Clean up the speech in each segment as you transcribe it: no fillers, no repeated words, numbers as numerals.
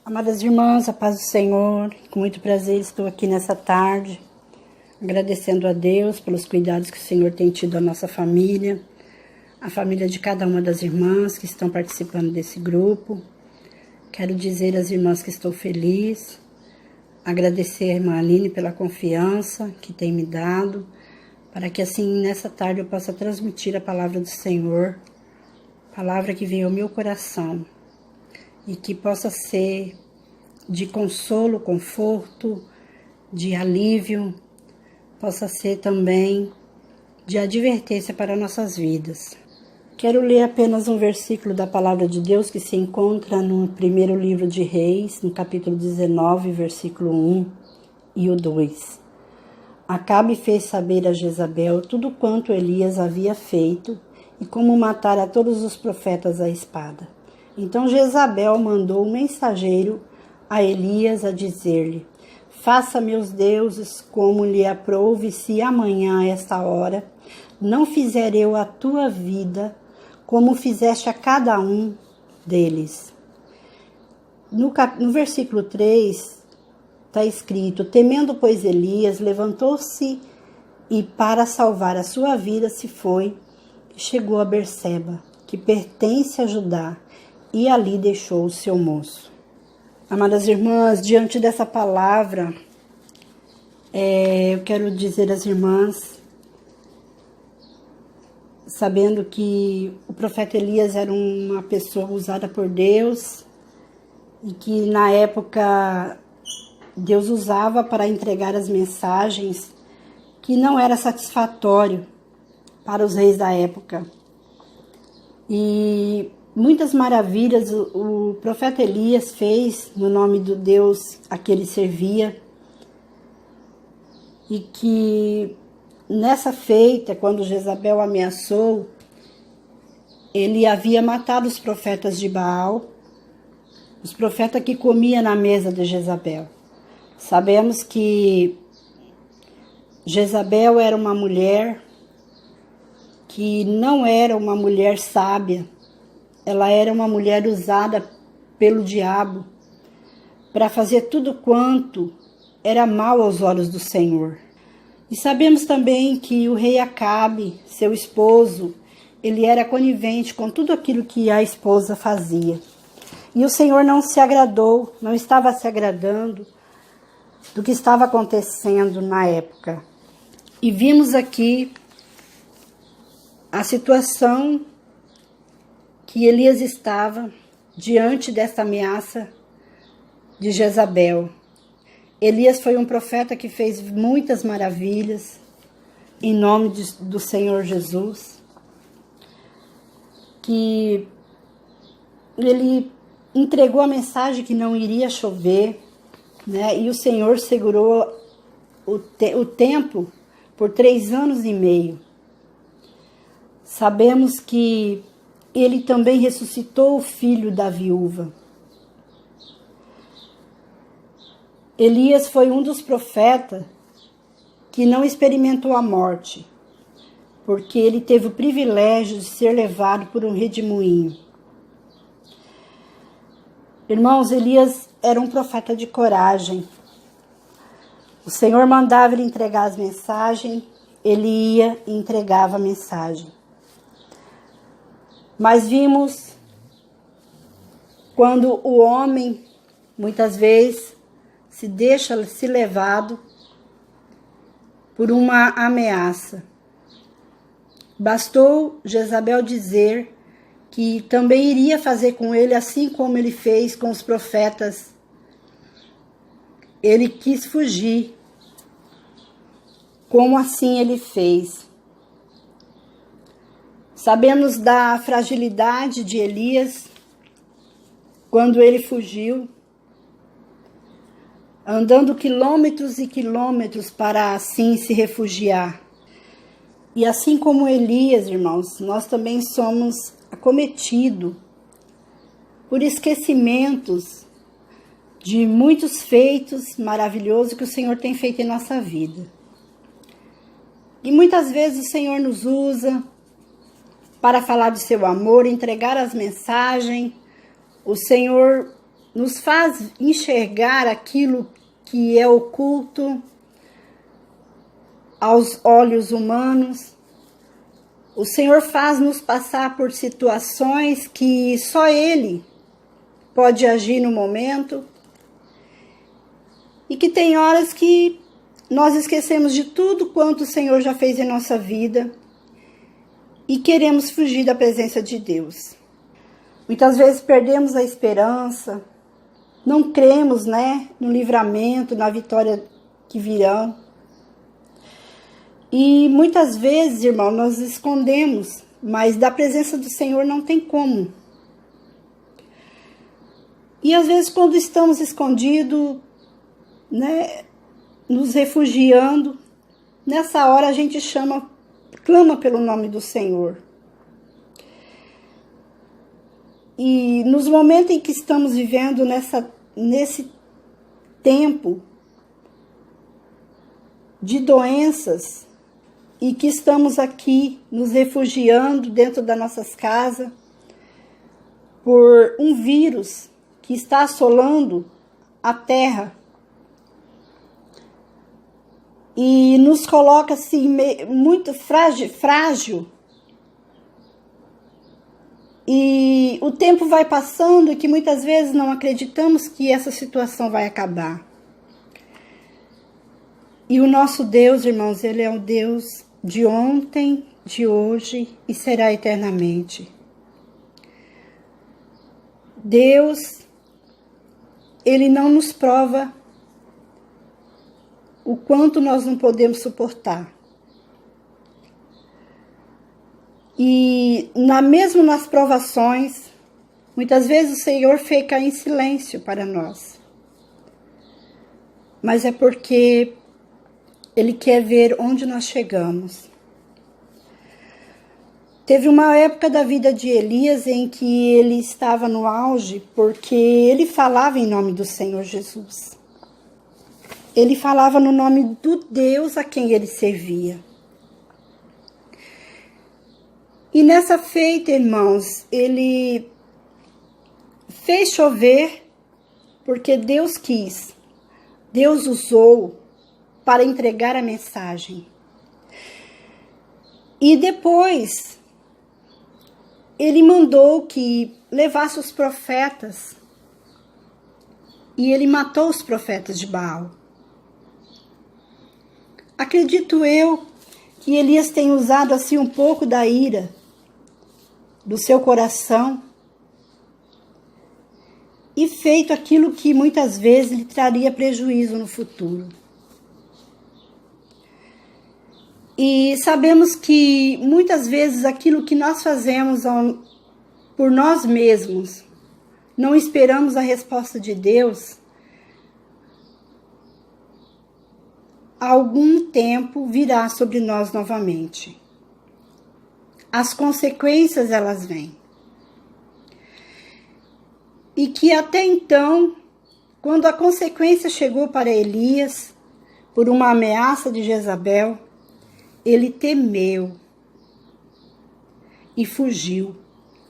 Amadas irmãs, a paz do Senhor, com muito prazer estou aqui nessa tarde, agradecendo a Deus pelos cuidados que o Senhor tem tido à nossa família, a família de cada uma das irmãs que estão participando desse grupo. Quero dizer às irmãs que estou feliz, agradecer a irmã Aline pela confiança que tem me dado, para que assim nessa tarde eu possa transmitir a palavra do Senhor, palavra que vem ao meu coração, e que possa ser de consolo, conforto, de alívio, possa ser também de advertência para nossas vidas. Quero ler apenas um versículo da palavra de Deus que se encontra no primeiro livro de Reis, no capítulo 19, versículo 1 e o 2. Acabe fez saber a Jezabel tudo quanto Elias havia feito e como matara todos os profetas à espada. Então Jezabel mandou um mensageiro a Elias a dizer-lhe: faça meus deuses como lhe aprouve, se amanhã a esta hora não fizer eu a tua vida como fizeste a cada um deles. No versículo 3 está escrito: temendo, pois, Elias, levantou-se e para salvar a sua vida se foi e chegou a Berseba, que pertence a Judá, e ali deixou o seu moço. Amadas irmãs, diante dessa palavra, eu quero dizer às irmãs, sabendo que o profeta Elias era uma pessoa usada por Deus e que na época Deus usava para entregar as mensagens que não era satisfatório para os reis da época. E muitas maravilhas o profeta Elias fez no nome do Deus a que ele servia, e que nessa feita, quando Jezabel ameaçou, ele havia matado os profetas de Baal, os profetas que comiam na mesa de Jezabel. Sabemos que Jezabel era uma mulher que não era uma mulher sábia. Ela era uma mulher usada pelo diabo para fazer tudo quanto era mal aos olhos do Senhor. E sabemos também que o rei Acabe, seu esposo, ele era conivente com tudo aquilo que a esposa fazia. E o Senhor não se agradou, não estava se agradando do que estava acontecendo na época. E vimos aqui a situação que Elias estava diante dessa ameaça de Jezabel. Elias foi um profeta que fez muitas maravilhas em nome do Senhor Jesus, que ele entregou a mensagem que não iria chover, né? E o Senhor segurou o tempo por 3 anos e meio. Sabemos que ele também ressuscitou o filho da viúva. Elias foi um dos profetas que não experimentou a morte, porque ele teve o privilégio de ser levado por um redemoinho. Irmãos, Elias era um profeta de coragem. O Senhor mandava ele entregar as mensagens, ele ia e entregava a mensagem. Mas vimos quando o homem, muitas vezes, se deixa ser levado por uma ameaça. Bastou Jezabel dizer que também iria fazer com ele assim como ele fez com os profetas. Ele quis fugir. Como assim ele fez? Sabemos da fragilidade de Elias quando ele fugiu, andando quilômetros e quilômetros para assim se refugiar. E assim como Elias, irmãos, nós também somos acometidos por esquecimentos de muitos feitos maravilhosos que o Senhor tem feito em nossa vida. E muitas vezes o Senhor nos usa para falar do seu amor, entregar as mensagens. O Senhor nos faz enxergar aquilo que é oculto aos olhos humanos. O Senhor faz-nos passar por situações que só Ele pode agir no momento. E que tem horas que nós esquecemos de tudo quanto o Senhor já fez em nossa vida e queremos fugir da presença de Deus. Muitas vezes perdemos a esperança, não cremos, no livramento, na vitória que virão. E muitas vezes, irmão, nós escondemos, mas da presença do Senhor não tem como. E às vezes quando estamos escondidos, nos refugiando, nessa hora a gente clama pelo nome do Senhor. E nos momentos em que estamos vivendo nesse tempo de doenças e que estamos aqui nos refugiando dentro das nossas casas por um vírus que está assolando a terra e nos coloca assim muito frágil. E o tempo vai passando e que muitas vezes não acreditamos que essa situação vai acabar. E o nosso Deus, irmãos, Ele é o Deus de ontem, de hoje e será eternamente. Deus, Ele não nos prova o quanto nós não podemos suportar. E mesmo nas provações, muitas vezes o Senhor fica em silêncio para nós. Mas é porque Ele quer ver onde nós chegamos. Teve uma época da vida de Elias em que ele estava no auge, porque ele falava em nome do Senhor Jesus. Ele falava no nome do Deus a quem ele servia. E nessa feita, irmãos, ele fez chover porque Deus quis. Deus usou para entregar a mensagem. E depois, ele mandou que levasse os profetas. E ele matou os profetas de Baal. Acredito eu que Elias tenha usado assim um pouco da ira do seu coração e feito aquilo que muitas vezes lhe traria prejuízo no futuro. E sabemos que muitas vezes aquilo que nós fazemos por nós mesmos, não esperamos a resposta de Deus, algum tempo virá sobre nós novamente. As consequências, elas vêm. E que até então, quando a consequência chegou para Elias, por uma ameaça de Jezabel, ele temeu e fugiu.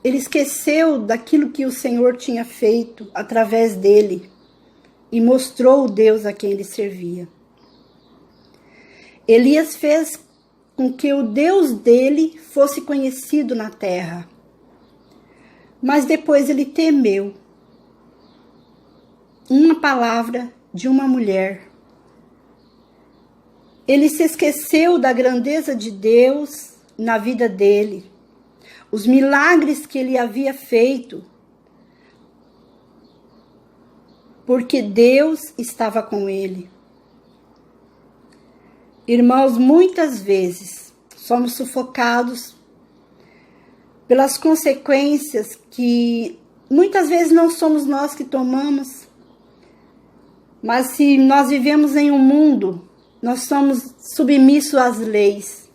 Ele esqueceu daquilo que o Senhor tinha feito através dele e mostrou o Deus a quem ele servia. Elias fez com que o Deus dele fosse conhecido na terra. Mas depois ele temeu uma palavra de uma mulher. Ele se esqueceu da grandeza de Deus na vida dele, os milagres que ele havia feito, porque Deus estava com ele. Irmãos, muitas vezes somos sufocados pelas consequências que muitas vezes não somos nós que tomamos, mas se nós vivemos em um mundo, nós somos submissos às leis.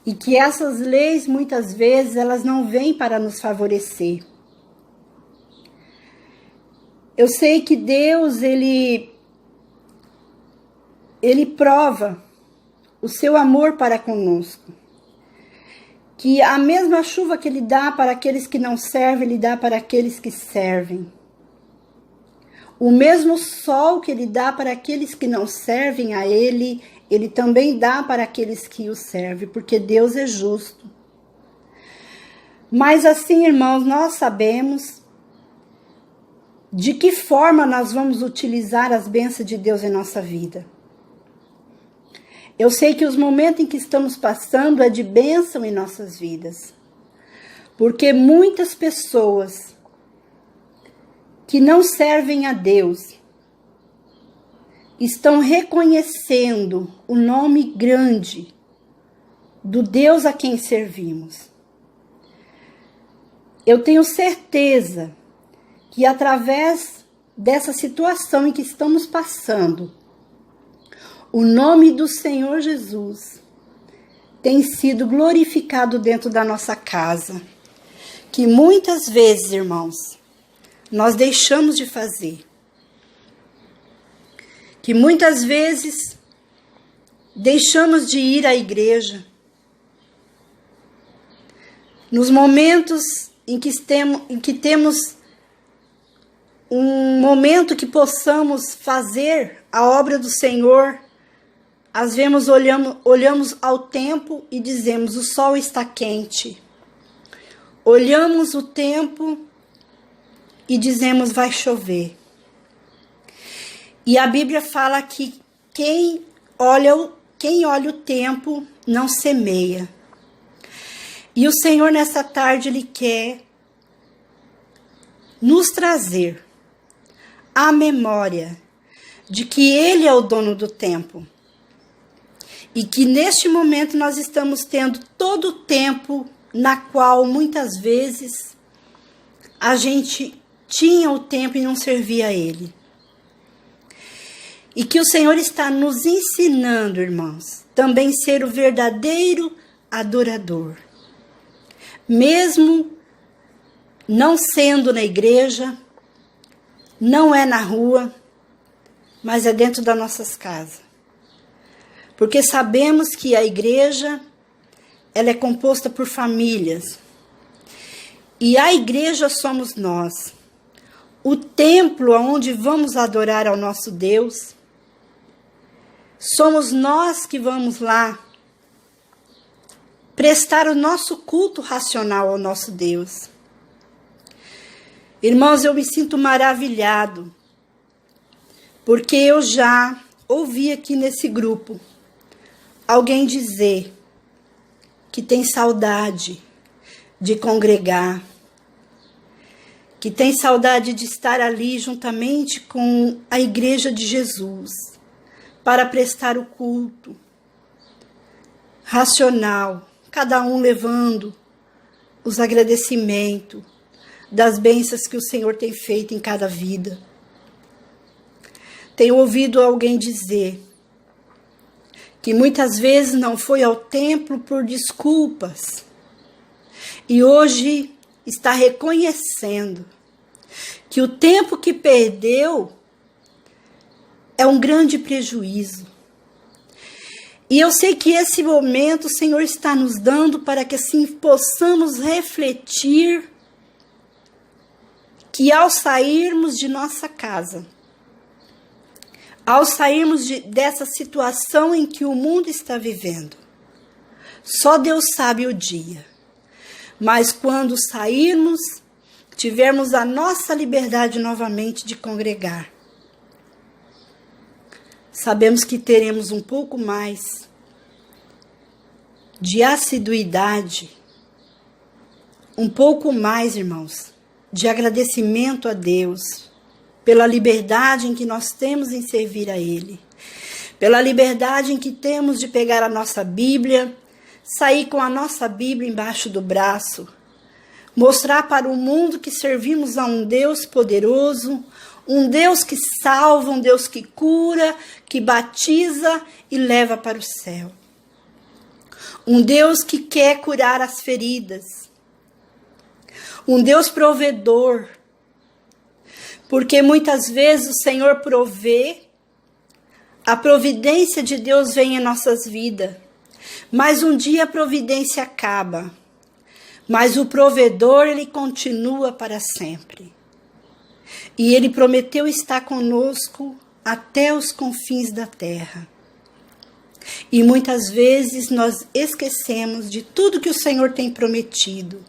E que essas leis, muitas vezes, elas não vêm para nos favorecer. Eu sei que Deus, Ele prova o seu amor para conosco. Que a mesma chuva que Ele dá para aqueles que não servem, Ele dá para aqueles que servem. O mesmo sol que ele dá para aqueles que não servem a ele, ele também dá para aqueles que o servem, porque Deus é justo. Mas assim, irmãos, nós sabemos de que forma nós vamos utilizar as bênçãos de Deus em nossa vida. Eu sei que os momentos em que estamos passando é de bênção em nossas vidas, porque muitas pessoas que não servem a Deus estão reconhecendo o nome grande do Deus a quem servimos. Eu tenho certeza que através dessa situação em que estamos passando, o nome do Senhor Jesus tem sido glorificado dentro da nossa casa, que muitas vezes, irmãos, nós deixamos de fazer, que muitas vezes deixamos de ir à igreja, nos momentos em que temos um momento que possamos fazer a obra do Senhor, às vezes olhamos ao tempo e dizemos, o sol está quente. Olhamos o tempo e dizemos, vai chover. E a Bíblia fala que quem olha o tempo não semeia. E o Senhor nessa tarde, Ele quer nos trazer a memória de que Ele é o dono do tempo. E que neste momento nós estamos tendo todo o tempo na qual muitas vezes a gente tinha o tempo e não servia a Ele. E que o Senhor está nos ensinando, irmãos, também ser o verdadeiro adorador. Mesmo não sendo na igreja, não é na rua, mas é dentro das nossas casas. Porque sabemos que a igreja, ela é composta por famílias. E a igreja somos nós. O templo onde vamos adorar ao nosso Deus, somos nós que vamos lá prestar o nosso culto racional ao nosso Deus. Irmãos, eu me sinto maravilhado, porque eu já ouvi aqui nesse grupo alguém dizer que tem saudade de congregar, que tem saudade de estar ali juntamente com a igreja de Jesus, para prestar o culto racional, cada um levando os agradecimentos das bênçãos que o Senhor tem feito em cada vida. Tenho ouvido alguém dizer que muitas vezes não foi ao templo por desculpas e hoje está reconhecendo que o tempo que perdeu é um grande prejuízo. E eu sei que esse momento o Senhor está nos dando para que assim possamos refletir que ao sairmos de nossa casa, ao sairmos dessa situação em que o mundo está vivendo, só Deus sabe o dia, mas quando sairmos, tivermos a nossa liberdade novamente de congregar, sabemos que teremos um pouco mais de assiduidade, um pouco mais, irmãos, de agradecimento a Deus pela liberdade em que nós temos em servir a Ele, pela liberdade em que temos de pegar a nossa Bíblia, sair com a nossa Bíblia embaixo do braço, mostrar para o mundo que servimos a um Deus poderoso, um Deus que salva, um Deus que cura, que batiza e leva para o céu. Um Deus que quer curar as feridas. Um Deus provedor. Porque muitas vezes o Senhor provê, a providência de Deus vem em nossas vidas. Mas um dia a providência acaba. Mas o provedor, ele continua para sempre. E Ele prometeu estar conosco até os confins da terra. E muitas vezes nós esquecemos de tudo que o Senhor tem prometido.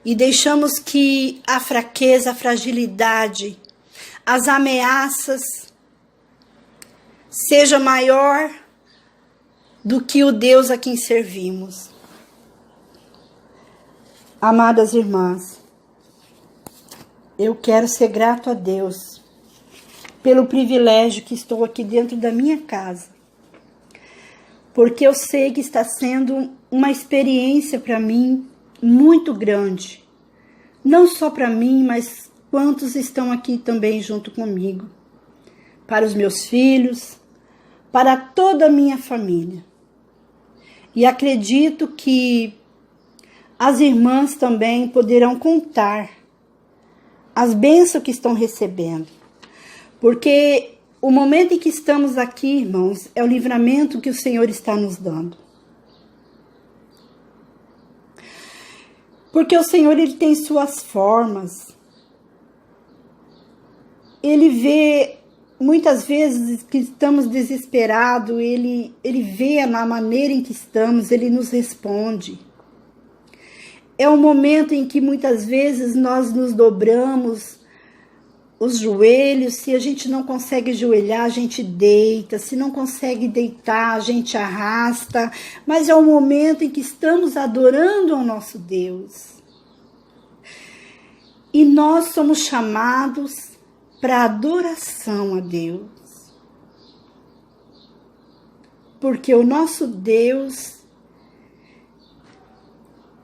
E deixamos que a fraqueza, a fragilidade, as ameaças seja maior do que o Deus a quem servimos. Amadas irmãs, eu quero ser grato a Deus pelo privilégio que estou aqui dentro da minha casa, porque eu sei que está sendo uma experiência para mim muito grande, não só para mim, mas quantos estão aqui também junto comigo, para os meus filhos, para toda a minha família. E acredito que as irmãs também poderão contar as bênçãos que estão recebendo, porque o momento em que estamos aqui, irmãos, é o livramento que o Senhor está nos dando. Porque o Senhor, Ele tem suas formas. Ele vê, muitas vezes que estamos desesperados, Ele vê na maneira em que estamos, Ele nos responde. É um momento em que muitas vezes nós nos dobramos os joelhos. Se a gente não consegue ajoelhar, a gente deita. Se não consegue deitar, a gente arrasta. Mas é um momento em que estamos adorando ao nosso Deus. E nós somos chamados para adoração a Deus. Porque o nosso Deus,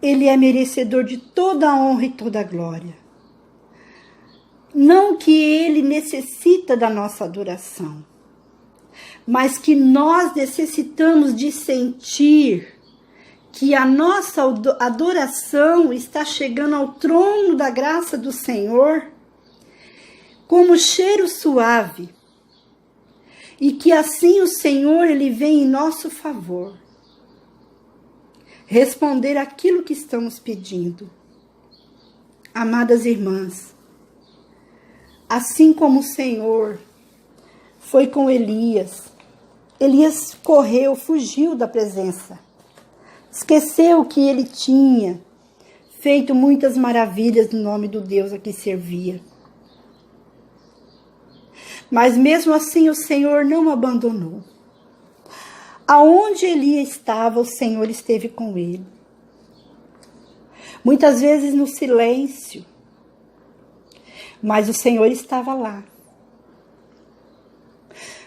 Ele é merecedor de toda a honra e toda a glória. Não que Ele necessita da nossa adoração, mas que nós necessitamos de sentir que a nossa adoração está chegando ao trono da graça do Senhor como cheiro suave, e que assim o Senhor, Ele vem em nosso favor responder aquilo que estamos pedindo. Amadas irmãs, assim como o Senhor foi com Elias, Elias correu, fugiu da presença, esqueceu que ele tinha feito muitas maravilhas no nome do Deus a que servia. Mas mesmo assim o Senhor não o abandonou. Aonde Elias estava, o Senhor esteve com ele. Muitas vezes no silêncio, mas o Senhor estava lá.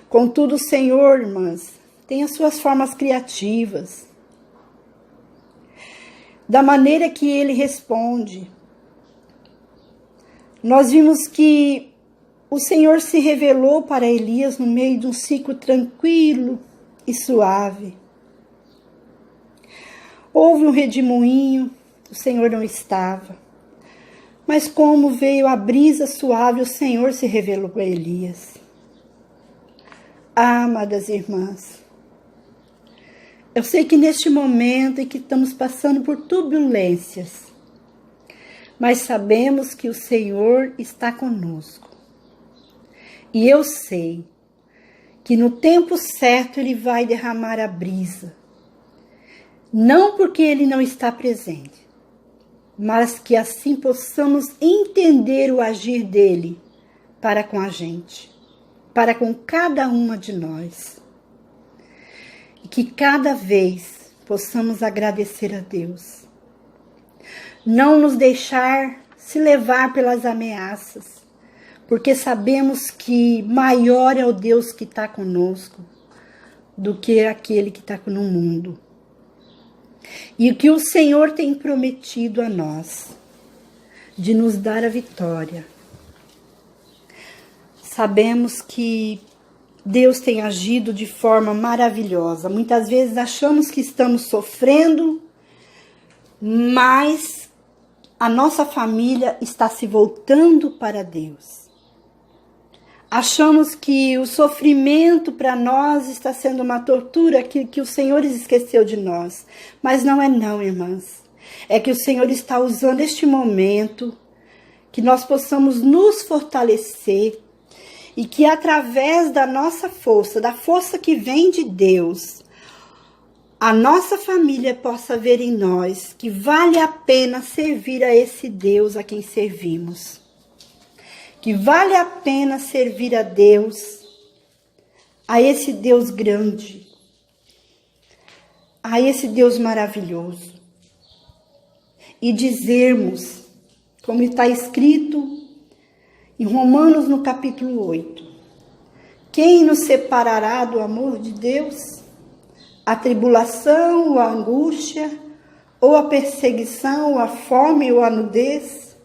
Contudo, o Senhor, irmãs, tem as suas formas criativas. Da maneira que Ele responde. Nós vimos que o Senhor se revelou para Elias no meio de um ciclo tranquilo e suave. Houve um redemoinho, o Senhor não estava. Mas como veio a brisa suave, o Senhor se revelou a Elias. Ah, amadas irmãs, eu sei que neste momento em que estamos passando por turbulências, mas sabemos que o Senhor está conosco. E eu sei que no tempo certo Ele vai derramar a brisa. Não porque Ele não está presente, mas que assim possamos entender o agir dEle para com a gente, para com cada uma de nós. E que cada vez possamos agradecer a Deus. Não nos deixar se levar pelas ameaças, porque sabemos que maior é o Deus que está conosco do que aquele que está no mundo. E o que o Senhor tem prometido a nós, de nos dar a vitória. Sabemos que Deus tem agido de forma maravilhosa. Muitas vezes achamos que estamos sofrendo, mas a nossa família está se voltando para Deus. Achamos que o sofrimento para nós está sendo uma tortura, que o Senhor esqueceu de nós. Mas não é não, irmãs. É que o Senhor está usando este momento que nós possamos nos fortalecer e que através da nossa força, da força que vem de Deus, a nossa família possa ver em nós que vale a pena servir a esse Deus a quem servimos. Que vale a pena servir a Deus, a esse Deus grande, a esse Deus maravilhoso. E dizermos, como está escrito em Romanos no capítulo 8, quem nos separará do amor de Deus? A tribulação, ou a angústia, ou a perseguição, ou a fome, ou a nudez,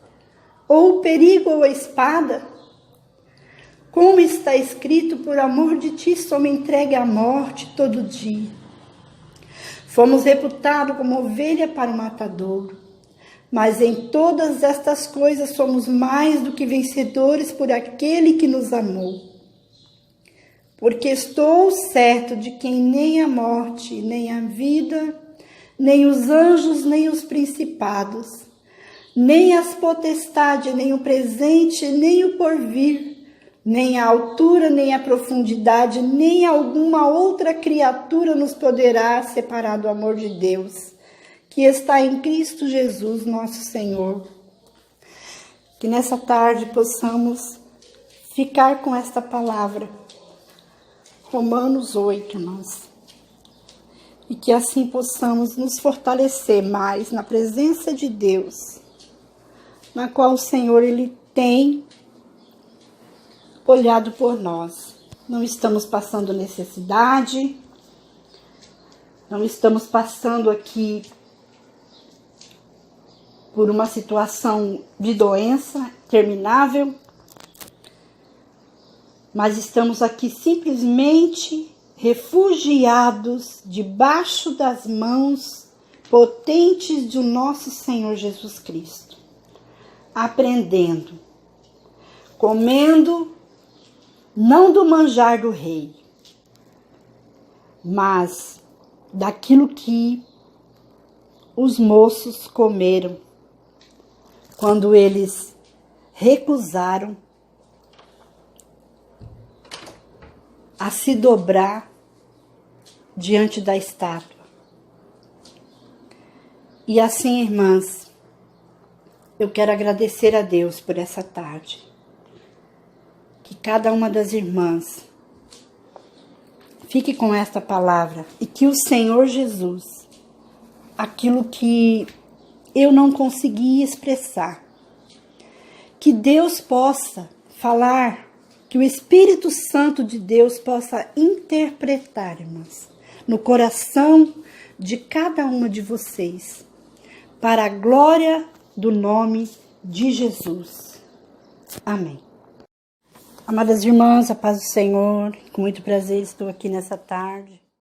ou o perigo, ou a espada? Como está escrito, por amor de ti sou me entregue à morte todo dia. Fomos reputados como ovelha para o matadouro, mas em todas estas coisas somos mais do que vencedores por aquele que nos amou. Porque estou certo de que nem a morte, nem a vida, nem os anjos, nem os principados, nem as potestades, nem o presente, nem o porvir, nem a altura, nem a profundidade, nem alguma outra criatura nos poderá separar do amor de Deus, que está em Cristo Jesus, nosso Senhor. Que nessa tarde possamos ficar com esta palavra, Romanos 8, irmãos. E que assim possamos nos fortalecer mais na presença de Deus, na qual o Senhor, Ele tem olhado por nós. Não estamos passando necessidade, não estamos passando aqui por uma situação de doença terminável, mas estamos aqui simplesmente refugiados debaixo das mãos potentes do nosso Senhor Jesus Cristo, aprendendo, comendo, não do manjar do rei, mas daquilo que os moços comeram quando eles recusaram a se dobrar diante da estátua. E assim, irmãs, eu quero agradecer a Deus por essa tarde. Que cada uma das irmãs fique com esta palavra e que o Senhor Jesus, aquilo que eu não consegui expressar, que Deus possa falar, que o Espírito Santo de Deus possa interpretar, irmãs, no coração de cada uma de vocês, para a glória do nome de Jesus. Amém. Amadas irmãs, a paz do Senhor, com muito prazer estou aqui nessa tarde